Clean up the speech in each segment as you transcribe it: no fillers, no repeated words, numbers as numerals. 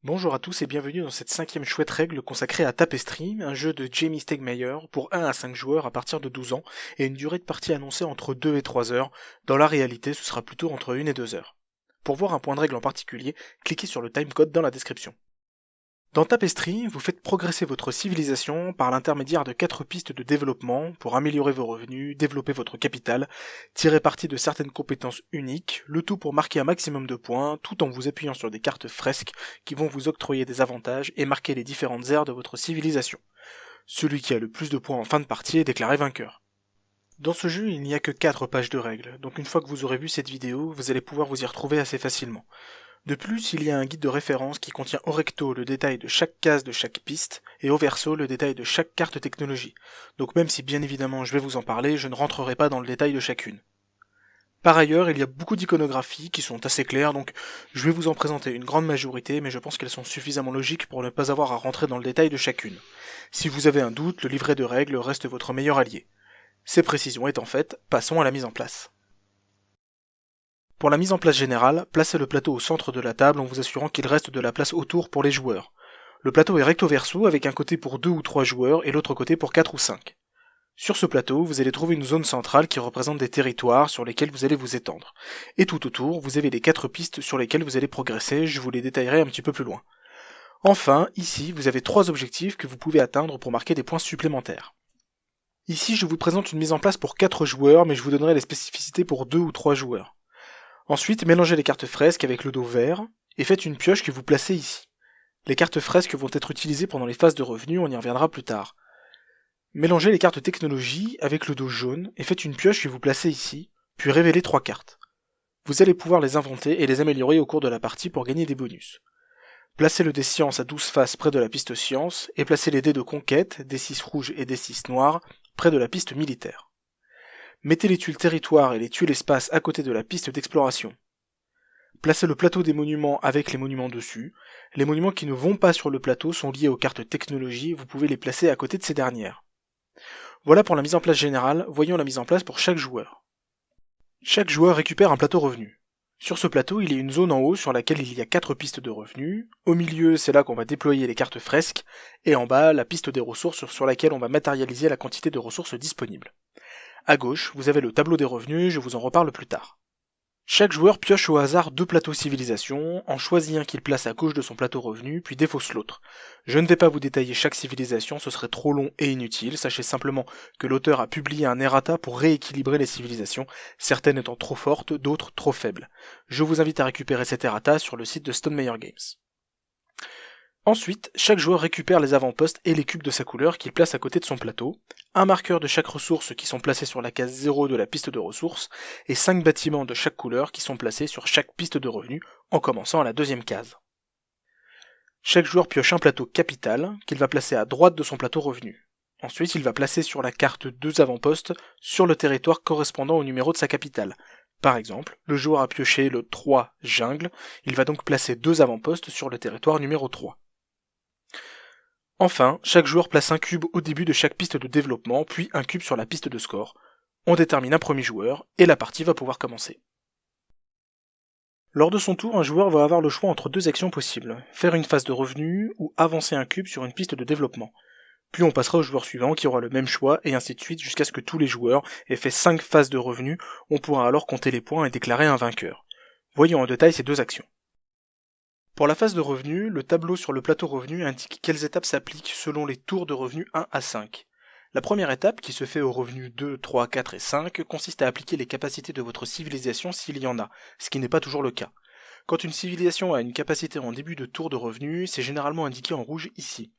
Bonjour à tous et bienvenue dans cette cinquième chouette règle consacrée à Tapestry, un jeu de Jamie Stegmaier pour 1 à 5 joueurs à partir de 12 ans et une durée de partie annoncée entre 2 et 3 heures. Dans la réalité, ce sera plutôt entre 1 et 2 heures. Pour voir un point de règle en particulier, cliquez sur le timecode dans la description. Dans Tapestry, vous faites progresser votre civilisation par l'intermédiaire de 4 pistes de développement pour améliorer vos revenus, développer votre capital, tirer parti de certaines compétences uniques, le tout pour marquer un maximum de points, tout en vous appuyant sur des cartes fresques qui vont vous octroyer des avantages et marquer les différentes aires de votre civilisation. Celui qui a le plus de points en fin de partie est déclaré vainqueur. Dans ce jeu, il n'y a que 4 pages de règles, donc une fois que vous aurez vu cette vidéo, vous allez pouvoir vous y retrouver assez facilement. De plus, il y a un guide de référence qui contient au recto le détail de chaque case de chaque piste et au verso le détail de chaque carte technologie. Donc même si bien évidemment je vais vous en parler, je ne rentrerai pas dans le détail de chacune. Par ailleurs, il y a beaucoup d'iconographies qui sont assez claires, donc je vais vous en présenter une grande majorité, mais je pense qu'elles sont suffisamment logiques pour ne pas avoir à rentrer dans le détail de chacune. Si vous avez un doute, le livret de règles reste votre meilleur allié. Ces précisions étant faites, passons à la mise en place. Pour la mise en place générale, placez le plateau au centre de la table en vous assurant qu'il reste de la place autour pour les joueurs. Le plateau est recto verso avec un côté pour 2 ou 3 joueurs et l'autre côté pour 4 ou 5. Sur ce plateau, vous allez trouver une zone centrale qui représente des territoires sur lesquels vous allez vous étendre. Et tout autour, vous avez les 4 pistes sur lesquelles vous allez progresser, je vous les détaillerai un petit peu plus loin. Enfin, ici, vous avez 3 objectifs que vous pouvez atteindre pour marquer des points supplémentaires. Ici, je vous présente une mise en place pour 4 joueurs, mais je vous donnerai les spécificités pour 2 ou 3 joueurs. Ensuite, mélangez les cartes fresques avec le dos vert et faites une pioche que vous placez ici. Les cartes fresques vont être utilisées pendant les phases de revenus, on y reviendra plus tard. Mélangez les cartes technologie avec le dos jaune et faites une pioche que vous placez ici, puis révélez 3 cartes. Vous allez pouvoir les inventer et les améliorer au cours de la partie pour gagner des bonus. Placez le dé science à 12 faces près de la piste science et placez les dés de conquête, des 6 rouges et des 6 noirs, près de la piste militaire. Mettez les tuiles territoire et les tuiles espace à côté de la piste d'exploration. Placez le plateau des monuments avec les monuments dessus. Les monuments qui ne vont pas sur le plateau sont liés aux cartes technologie, vous pouvez les placer à côté de ces dernières. Voilà pour la mise en place générale, voyons la mise en place pour chaque joueur. Chaque joueur récupère un plateau revenu. Sur ce plateau, il y a une zone en haut sur laquelle il y a 4 pistes de revenus. Au milieu, c'est là qu'on va déployer les cartes fresques. Et en bas, la piste des ressources sur laquelle on va matérialiser la quantité de ressources disponibles. À gauche, vous avez le tableau des revenus, je vous en reparle plus tard. Chaque joueur pioche au hasard 2 plateaux civilisation, en choisit un qu'il place à gauche de son plateau revenu, puis défausse l'autre. Je ne vais pas vous détailler chaque civilisation, ce serait trop long et inutile, sachez simplement que l'auteur a publié un errata pour rééquilibrer les civilisations, certaines étant trop fortes, d'autres trop faibles. Je vous invite à récupérer cet errata sur le site de Stone Meyer Games. Ensuite, chaque joueur récupère les avant-postes et les cubes de sa couleur qu'il place à côté de son plateau, un marqueur de chaque ressource qui sont placés sur la case 0 de la piste de ressources, et 5 bâtiments de chaque couleur qui sont placés sur chaque piste de revenus, en commençant à la deuxième case. Chaque joueur pioche un plateau capital, qu'il va placer à droite de son plateau revenu. Ensuite, il va placer sur la carte 2 avant-postes sur le territoire correspondant au numéro de sa capitale. Par exemple, le joueur a pioché le 3 jungle, il va donc placer 2 avant-postes sur le territoire numéro 3. Enfin, chaque joueur place un cube au début de chaque piste de développement, puis un cube sur la piste de score. On détermine un premier joueur, et la partie va pouvoir commencer. Lors de son tour, un joueur va avoir le choix entre 2 actions possibles, faire une phase de revenu ou avancer un cube sur une piste de développement. Puis on passera au joueur suivant qui aura le même choix, et ainsi de suite jusqu'à ce que tous les joueurs aient fait 5 phases de revenu, on pourra alors compter les points et déclarer un vainqueur. Voyons en détail ces 2 actions. Pour la phase de revenu, le tableau sur le plateau revenu indique quelles étapes s'appliquent selon les tours de revenu 1 à 5. La première étape, qui se fait aux revenus 2, 3, 4 et 5, consiste à appliquer les capacités de votre civilisation s'il y en a, ce qui n'est pas toujours le cas. Quand une civilisation a une capacité en début de tour de revenu, c'est généralement indiqué en rouge ici.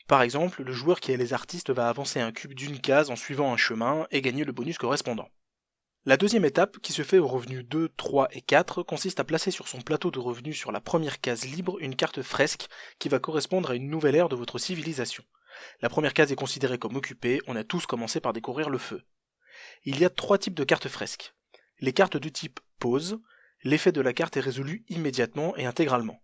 Par exemple, le joueur qui est les artistes va avancer un cube d'une case en suivant un chemin et gagner le bonus correspondant. La deuxième étape, qui se fait aux revenus 2, 3 et 4, consiste à placer sur son plateau de revenus sur la première case libre une carte fresque qui va correspondre à une nouvelle ère de votre civilisation. La première case est considérée comme occupée, on a tous commencé par découvrir le feu. Il y a 3 types de cartes fresques. Les cartes de type pause, l'effet de la carte est résolu immédiatement et intégralement.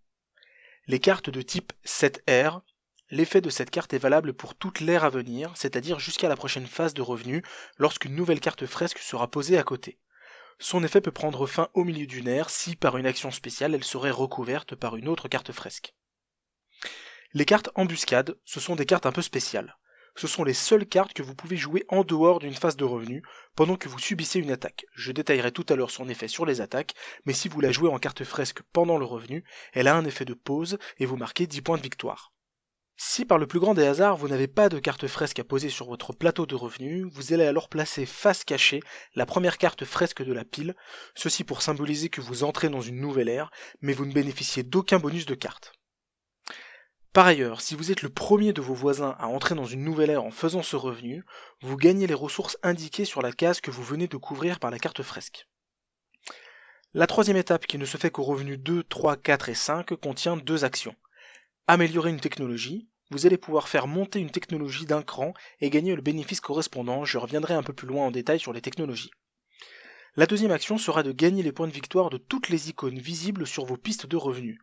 Les cartes de type 7R, l'effet de cette carte est valable pour toute l'ère à venir, c'est-à-dire jusqu'à la prochaine phase de revenu, lorsqu'une nouvelle carte fresque sera posée à côté. Son effet peut prendre fin au milieu d'une ère si, par une action spéciale, elle serait recouverte par une autre carte fresque. Les cartes embuscades, ce sont des cartes un peu spéciales. Ce sont les seules cartes que vous pouvez jouer en dehors d'une phase de revenu, pendant que vous subissez une attaque. Je détaillerai tout à l'heure son effet sur les attaques, mais si vous la jouez en carte fresque pendant le revenu, elle a un effet de pause et vous marquez 10 points de victoire. Si par le plus grand des hasards vous n'avez pas de carte fresque à poser sur votre plateau de revenus, vous allez alors placer face cachée la première carte fresque de la pile, ceci pour symboliser que vous entrez dans une nouvelle ère, mais vous ne bénéficiez d'aucun bonus de carte. Par ailleurs, si vous êtes le premier de vos voisins à entrer dans une nouvelle ère en faisant ce revenu, vous gagnez les ressources indiquées sur la case que vous venez de couvrir par la carte fresque. La troisième étape, qui ne se fait qu'au revenu 2, 3, 4 et 5, contient deux actions. Améliorer une technologie, vous allez pouvoir faire monter une technologie d'un cran et gagner le bénéfice correspondant, je reviendrai un peu plus loin en détail sur les technologies. La deuxième action sera de gagner les points de victoire de toutes les icônes visibles sur vos pistes de revenus.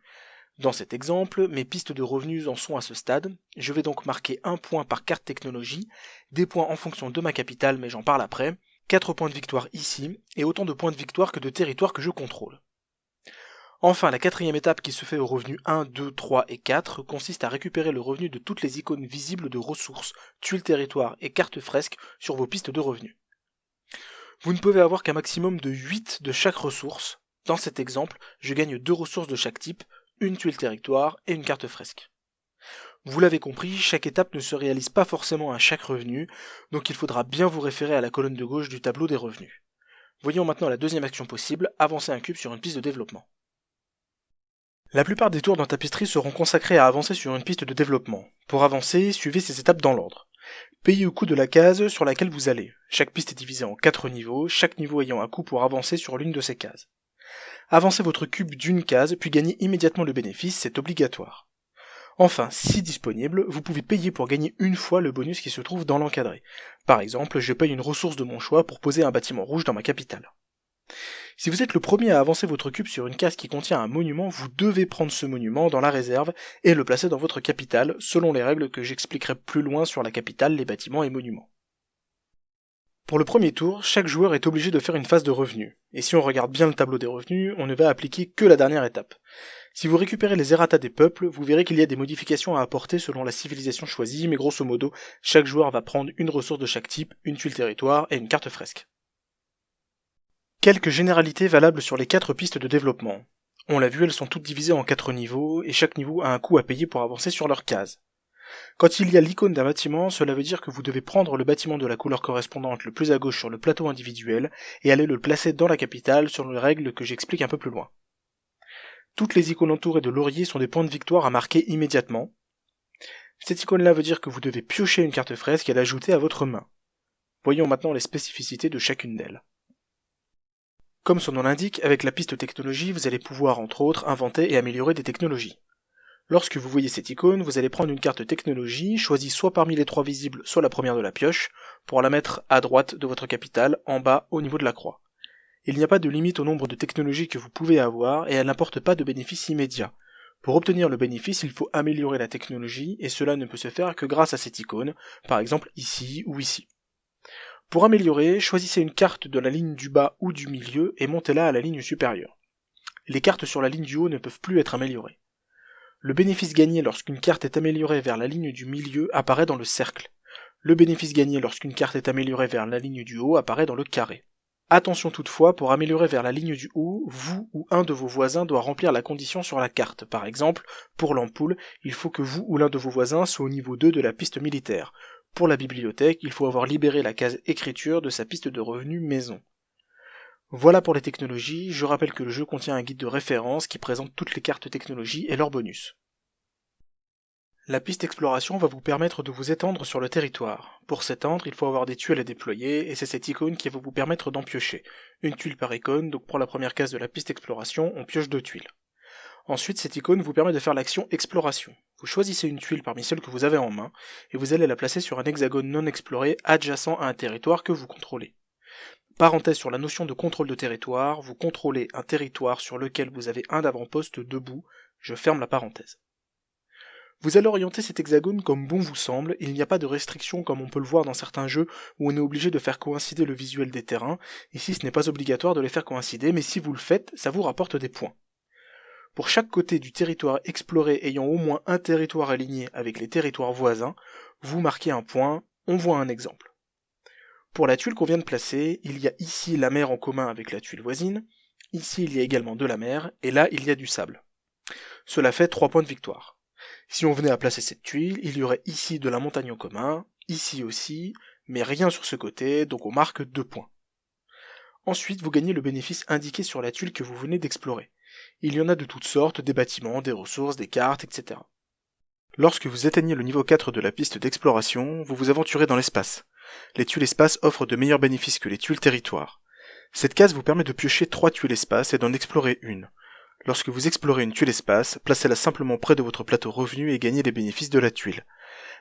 Dans cet exemple, mes pistes de revenus en sont à ce stade, je vais donc marquer 1 point par carte technologie, des points en fonction de ma capitale mais j'en parle après, 4 points de victoire ici, et autant de points de victoire que de territoires que je contrôle. Enfin, la quatrième étape qui se fait au revenu 1, 2, 3 et 4 consiste à récupérer le revenu de toutes les icônes visibles de ressources, tuiles territoires et cartes fresques sur vos pistes de revenus. Vous ne pouvez avoir qu'un maximum de 8 de chaque ressource. Dans cet exemple, je gagne 2 ressources de chaque type, une tuile territoire et une carte fresque. Vous l'avez compris, chaque étape ne se réalise pas forcément à chaque revenu, donc il faudra bien vous référer à la colonne de gauche du tableau des revenus. Voyons maintenant la deuxième action possible, avancer un cube sur une piste de développement. La plupart des tours dans Tapisserie seront consacrés à avancer sur une piste de développement. Pour avancer, suivez ces étapes dans l'ordre. Payez au coût de la case sur laquelle vous allez. Chaque piste est divisée en 4 niveaux, chaque niveau ayant un coût pour avancer sur l'une de ces cases. Avancez votre cube d'une case, puis gagnez immédiatement le bénéfice, c'est obligatoire. Enfin, si disponible, vous pouvez payer pour gagner une fois le bonus qui se trouve dans l'encadré. Par exemple, je paye une ressource de mon choix pour poser un bâtiment rouge dans ma capitale. Si vous êtes le premier à avancer votre cube sur une case qui contient un monument, vous devez prendre ce monument dans la réserve et le placer dans votre capitale, selon les règles que j'expliquerai plus loin sur la capitale, les bâtiments et monuments. Pour le premier tour, chaque joueur est obligé de faire une phase de revenus, et si on regarde bien le tableau des revenus, on ne va appliquer que la dernière étape. Si vous récupérez les errata des peuples, vous verrez qu'il y a des modifications à apporter selon la civilisation choisie, mais grosso modo, chaque joueur va prendre une ressource de chaque type, une tuile territoire et une carte fresque. Quelques généralités valables sur les 4 pistes de développement. On l'a vu, elles sont toutes divisées en 4 niveaux, et chaque niveau a un coût à payer pour avancer sur leur case. Quand il y a l'icône d'un bâtiment, cela veut dire que vous devez prendre le bâtiment de la couleur correspondante le plus à gauche sur le plateau individuel, et aller le placer dans la capitale selon les règles que j'explique un peu plus loin. Toutes les icônes entourées de lauriers sont des points de victoire à marquer immédiatement. Cette icône-là veut dire que vous devez piocher une carte fresque et l'ajouter à votre main. Voyons maintenant les spécificités de chacune d'elles. Comme son nom l'indique, avec la piste technologie, vous allez pouvoir, entre autres, inventer et améliorer des technologies. Lorsque vous voyez cette icône, vous allez prendre une carte technologie, choisie soit parmi les 3 visibles, soit la première de la pioche, pour la mettre à droite de votre capitale, en bas, au niveau de la croix. Il n'y a pas de limite au nombre de technologies que vous pouvez avoir, et elle n'apporte pas de bénéfice immédiat. Pour obtenir le bénéfice, il faut améliorer la technologie, et cela ne peut se faire que grâce à cette icône, par exemple ici ou ici. Pour améliorer, choisissez une carte de la ligne du bas ou du milieu et montez-la à la ligne supérieure. Les cartes sur la ligne du haut ne peuvent plus être améliorées. Le bénéfice gagné lorsqu'une carte est améliorée vers la ligne du milieu apparaît dans le cercle. Le bénéfice gagné lorsqu'une carte est améliorée vers la ligne du haut apparaît dans le carré. Attention toutefois, pour améliorer vers la ligne du haut, vous ou un de vos voisins doit remplir la condition sur la carte. Par exemple, pour l'ampoule, il faut que vous ou l'un de vos voisins soit au niveau 2 de la piste militaire. Pour la bibliothèque, il faut avoir libéré la case écriture de sa piste de revenus maison. Voilà pour les technologies, je rappelle que le jeu contient un guide de référence qui présente toutes les cartes technologies et leurs bonus. La piste exploration va vous permettre de vous étendre sur le territoire. Pour s'étendre, il faut avoir des tuiles à déployer, et c'est cette icône qui va vous permettre d'en piocher. Une tuile par icône, donc pour la première case de la piste exploration, on pioche 2 tuiles. Ensuite, cette icône vous permet de faire l'action exploration. Vous choisissez une tuile parmi celles que vous avez en main, et vous allez la placer sur un hexagone non exploré adjacent à un territoire que vous contrôlez. Parenthèse sur la notion de contrôle de territoire, vous contrôlez un territoire sur lequel vous avez un avant-poste debout, je ferme la parenthèse. Vous allez orienter cet hexagone comme bon vous semble, il n'y a pas de restriction comme on peut le voir dans certains jeux où on est obligé de faire coïncider le visuel des terrains, ici ce n'est pas obligatoire de les faire coïncider, mais si vous le faites, ça vous rapporte des points. Pour chaque côté du territoire exploré ayant au moins un territoire aligné avec les territoires voisins, vous marquez un point, on voit un exemple. Pour la tuile qu'on vient de placer, il y a ici la mer en commun avec la tuile voisine, ici il y a également de la mer, et là il y a du sable. Cela fait 3 points de victoire. Si on venait à placer cette tuile, il y aurait ici de la montagne en commun, ici aussi, mais rien sur ce côté, donc on marque 2 points. Ensuite, vous gagnez le bénéfice indiqué sur la tuile que vous venez d'explorer. Il y en a de toutes sortes, des bâtiments, des ressources, des cartes, etc. Lorsque vous atteignez le niveau 4 de la piste d'exploration, vous vous aventurez dans l'espace. Les tuiles espace offrent de meilleurs bénéfices que les tuiles territoire. Cette case vous permet de piocher 3 tuiles espace et d'en explorer une. Lorsque vous explorez une tuile espace, placez-la simplement près de votre plateau revenu et gagnez les bénéfices de la tuile.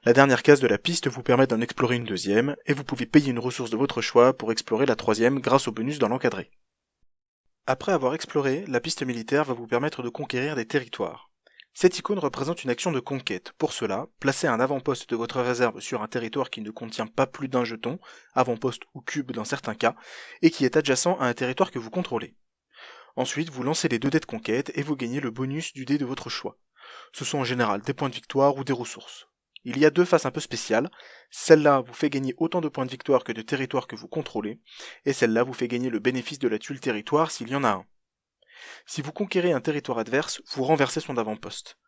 La dernière case de la piste vous permet d'en explorer une deuxième, et vous pouvez payer une ressource de votre choix pour explorer la troisième grâce au bonus dans l'encadré. Après avoir exploré, la piste militaire va vous permettre de conquérir des territoires. Cette icône représente une action de conquête. Pour cela, placez un avant-poste de votre réserve sur un territoire qui ne contient pas plus d'un jeton, avant-poste ou cube dans certains cas, et qui est adjacent à un territoire que vous contrôlez. Ensuite, vous lancez les 2 dés de conquête et vous gagnez le bonus du dé de votre choix. Ce sont en général des points de victoire ou des ressources. Il y a 2 faces un peu spéciales. Celle-là vous fait gagner autant de points de victoire que de territoires que vous contrôlez, et celle-là vous fait gagner le bénéfice de la tuile territoire s'il y en a un. Si vous conquérez un territoire adverse, vous renversez son avant-poste.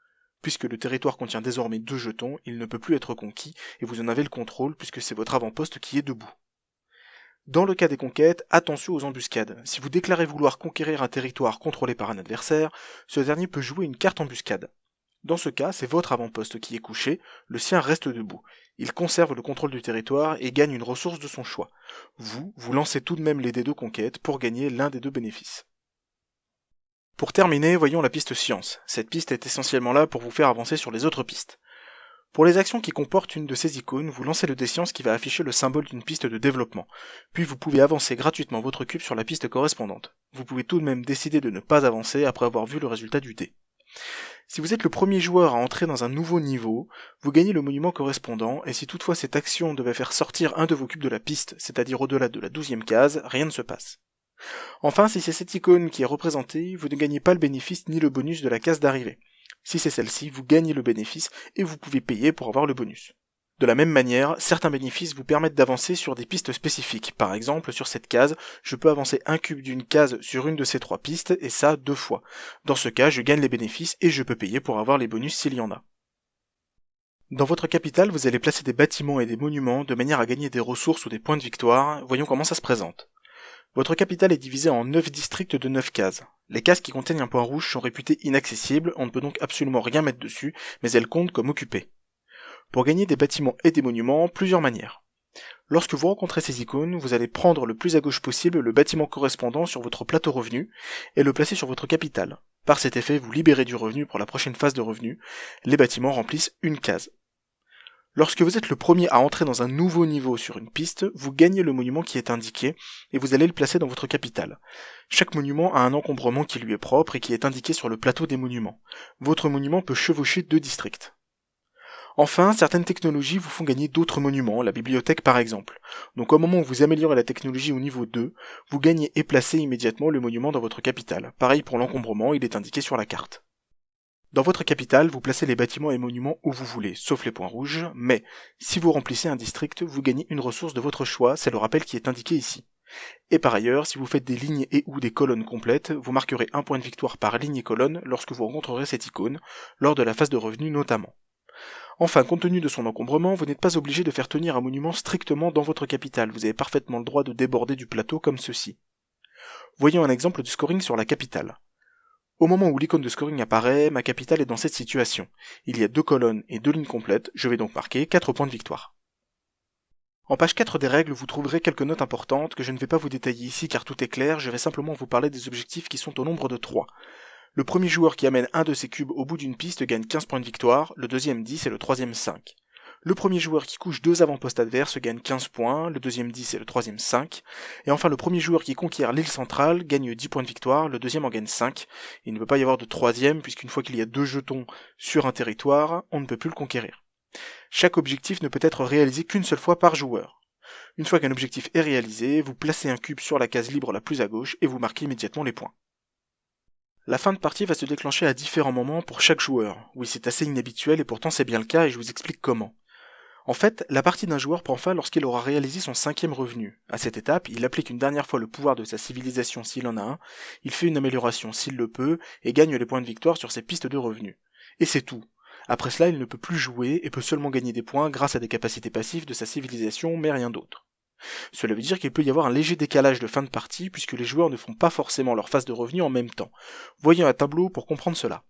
Puisque le territoire contient désormais 2 jetons, il ne peut plus être conquis, et vous en avez le contrôle puisque c'est votre avant-poste qui est debout. Dans le cas des conquêtes, attention aux embuscades. Si vous déclarez vouloir conquérir un territoire contrôlé par un adversaire, ce dernier peut jouer une carte embuscade. Dans ce cas, c'est votre avant-poste qui est couché, le sien reste debout. Il conserve le contrôle du territoire et gagne une ressource de son choix. Vous lancez tout de même les dés de conquête pour gagner l'un des 2 bénéfices. Pour terminer, voyons la piste science. Cette piste est essentiellement là pour vous faire avancer sur les autres pistes. Pour les actions qui comportent une de ces icônes, vous lancez le dé science qui va afficher le symbole d'une piste de développement. Puis vous pouvez avancer gratuitement votre cube sur la piste correspondante. Vous pouvez tout de même décider de ne pas avancer après avoir vu le résultat du dé. Si vous êtes le premier joueur à entrer dans un nouveau niveau, vous gagnez le monument correspondant, et si toutefois cette action devait faire sortir un de vos cubes de la piste, c'est-à-dire au-delà de la 12e case, rien ne se passe. Enfin, si c'est cette icône qui est représentée, vous ne gagnez pas le bénéfice ni le bonus de la case d'arrivée. Si c'est celle-ci, vous gagnez le bénéfice et vous pouvez payer pour avoir le bonus. De la même manière, certains bénéfices vous permettent d'avancer sur des pistes spécifiques. Par exemple, sur cette case, je peux avancer un cube d'une case sur une de ces 3 pistes, et ça 2 fois. Dans ce cas, je gagne les bénéfices et je peux payer pour avoir les bonus s'il y en a. Dans votre capitale, vous allez placer des bâtiments et des monuments de manière à gagner des ressources ou des points de victoire. Voyons comment ça se présente. Votre capitale est divisée en 9 districts de 9 cases. Les cases qui contiennent un point rouge sont réputées inaccessibles, on ne peut donc absolument rien mettre dessus, mais elles comptent comme occupées. Pour gagner des bâtiments et des monuments, plusieurs manières. Lorsque vous rencontrez ces icônes, vous allez prendre le plus à gauche possible le bâtiment correspondant sur votre plateau revenu et le placer sur votre capitale. Par cet effet, vous libérez du revenu pour la prochaine phase de revenu. Les bâtiments remplissent une case. Lorsque vous êtes le premier à entrer dans un nouveau niveau sur une piste, vous gagnez le monument qui est indiqué et vous allez le placer dans votre capitale. Chaque monument a un encombrement qui lui est propre et qui est indiqué sur le plateau des monuments. Votre monument peut chevaucher 2 districts. Enfin, certaines technologies vous font gagner d'autres monuments, la bibliothèque par exemple. Donc au moment où vous améliorez la technologie au niveau 2, vous gagnez et placez immédiatement le monument dans votre capitale. Pareil pour l'encombrement, il est indiqué sur la carte. Dans votre capitale, vous placez les bâtiments et monuments où vous voulez, sauf les points rouges, mais si vous remplissez un district, vous gagnez une ressource de votre choix, c'est le rappel qui est indiqué ici. Et par ailleurs, si vous faites des lignes et ou des colonnes complètes, vous marquerez un point de victoire par ligne et colonne lorsque vous rencontrerez cette icône, lors de la phase de revenu notamment. Enfin, compte tenu de son encombrement, vous n'êtes pas obligé de faire tenir un monument strictement dans votre capitale, vous avez parfaitement le droit de déborder du plateau comme ceci. Voyons un exemple de scoring sur la capitale. Au moment où l'icône de scoring apparaît, ma capitale est dans cette situation. Il y a 2 colonnes et 2 lignes complètes, je vais donc marquer 4 points de victoire. En page 4 des règles, vous trouverez quelques notes importantes que je ne vais pas vous détailler ici car tout est clair, je vais simplement vous parler des objectifs qui sont au nombre de 3. Le premier joueur qui amène un de ses cubes au bout d'une piste gagne 15 points de victoire, le deuxième 10 et le troisième 5. Le premier joueur qui couche 2 avant-postes adverses gagne 15 points, le deuxième 10 et le troisième 5. Et enfin le premier joueur qui conquiert l'île centrale gagne 10 points de victoire, le deuxième en gagne 5. Il ne peut pas y avoir de troisième puisqu'une fois qu'il y a 2 jetons sur un territoire, on ne peut plus le conquérir. Chaque objectif ne peut être réalisé qu'une seule fois par joueur. Une fois qu'un objectif est réalisé, vous placez un cube sur la case libre la plus à gauche et vous marquez immédiatement les points. La fin de partie va se déclencher à différents moments pour chaque joueur. Oui, c'est assez inhabituel et pourtant c'est bien le cas et je vous explique comment. En fait, la partie d'un joueur prend fin lorsqu'il aura réalisé son 5e revenu. À cette étape, il applique une dernière fois le pouvoir de sa civilisation s'il en a un, il fait une amélioration s'il le peut, et gagne les points de victoire sur ses pistes de revenus. Et c'est tout. Après cela, il ne peut plus jouer et peut seulement gagner des points grâce à des capacités passives de sa civilisation, mais rien d'autre. Cela veut dire qu'il peut y avoir un léger décalage de fin de partie puisque les joueurs ne font pas forcément leur phase de revenu en même temps. Voyez un tableau pour comprendre cela.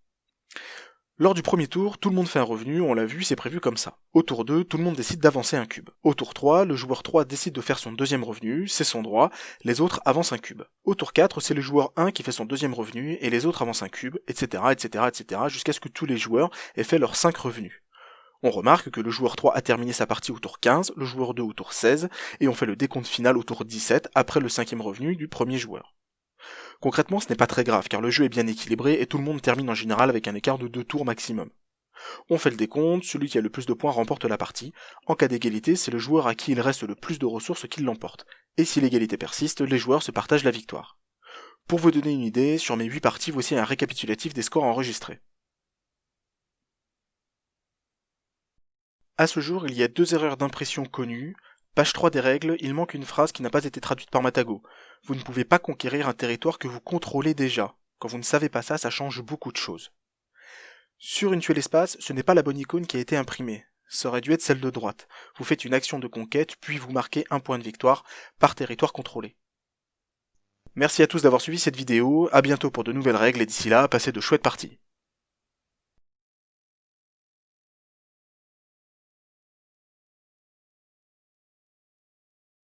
Lors du premier tour, tout le monde fait un revenu, on l'a vu, c'est prévu comme ça. Au tour 2, tout le monde décide d'avancer un cube. Au tour 3, le joueur 3 décide de faire son deuxième revenu, c'est son droit, les autres avancent un cube. Au tour 4, c'est le joueur 1 qui fait son deuxième revenu et les autres avancent un cube, etc., etc., etc., jusqu'à ce que tous les joueurs aient fait leurs 5 revenus. On remarque que le joueur 3 a terminé sa partie au tour 15, le joueur 2 au tour 16, et on fait le décompte final au tour 17 après le 5e revenu du premier joueur. Concrètement, ce n'est pas très grave car le jeu est bien équilibré et tout le monde termine en général avec un écart de 2 tours maximum. On fait le décompte, celui qui a le plus de points remporte la partie. En cas d'égalité, c'est le joueur à qui il reste le plus de ressources qui l'emporte. Et si l'égalité persiste, les joueurs se partagent la victoire. Pour vous donner une idée, sur mes 8 parties, voici un récapitulatif des scores enregistrés. À ce jour, il y a 2 erreurs d'impression connues. Page 3 des règles, il manque une phrase qui n'a pas été traduite par Matago. Vous ne pouvez pas conquérir un territoire que vous contrôlez déjà. Quand vous ne savez pas ça, ça change beaucoup de choses. Sur une tuile espace, ce n'est pas la bonne icône qui a été imprimée. Ça aurait dû être celle de droite. Vous faites une action de conquête, puis vous marquez un point de victoire par territoire contrôlé. Merci à tous d'avoir suivi cette vidéo, à bientôt pour de nouvelles règles et d'ici là, passez de chouettes parties.